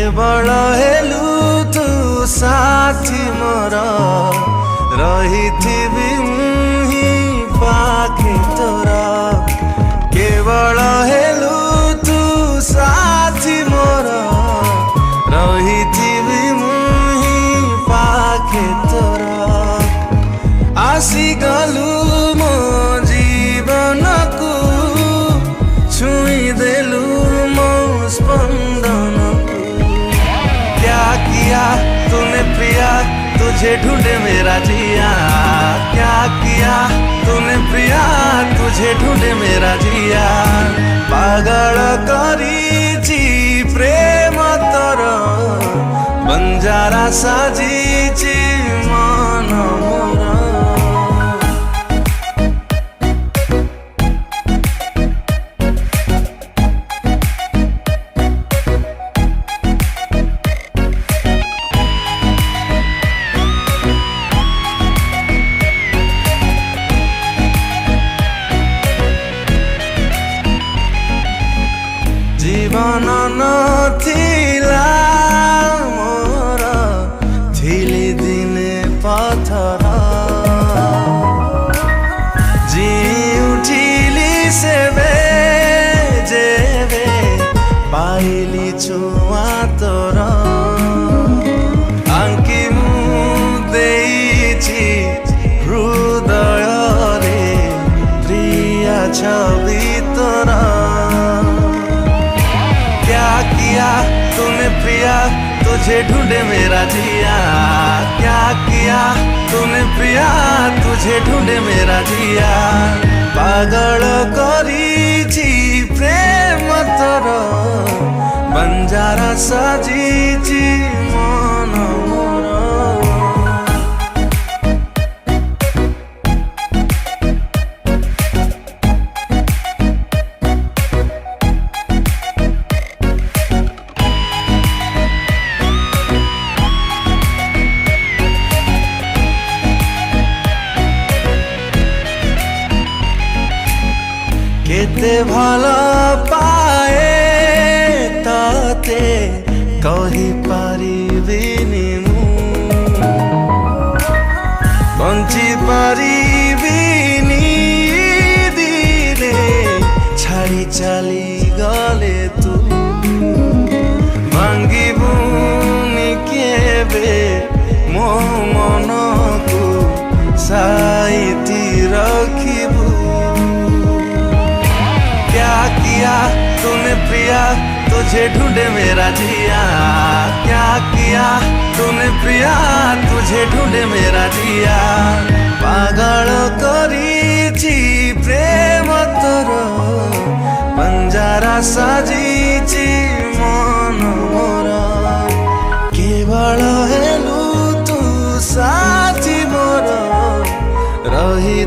केवल हेलु तू साथी मोर रही मुही पाखे तोर केवल हेलु तू साथी मोर रही मुही पाखे तोर आसी गलु मो जीवन को छुई देलु मो स्पंदन को क्या किया तूने प्रिया तुझे ढूंढे मेरा जिया क्या किया तूने प्रिया तुझे ढूंढे मेरा जिया पागल करी प्रेम तोर बंजारा साजी मन मोर जीवन नथिला मोर थिली दिने पथर जी उठिली सेबे जेबे पाइली छुआ तोर आंकी मुदेइछि हृदय रे प्रिया छवि तोर क्या किया तूने प्रिया तुझे ढूंढे मेरा जिया क्या किया तूने प्रिया तुझे ढूंढे मेरा जिया पागल करी प्रेम तोर बंजारा साजी मन मोर केते भल पाए तते कहि पारिबिनी मु बंची पारिबिनी दिने छाड़ी चली गले तू भांगिबुनी केबे मो मन को साइती रखिबू क्या किया तूने प्रिया तुझे ढूंढे मेरा जिया क्या किया तूने प्रिया तुझे ढूंढे मेरा जिया पागल करी प्रेम तोर बंजारा साजी मन मोर केवल हेलु तू साथी मोर रही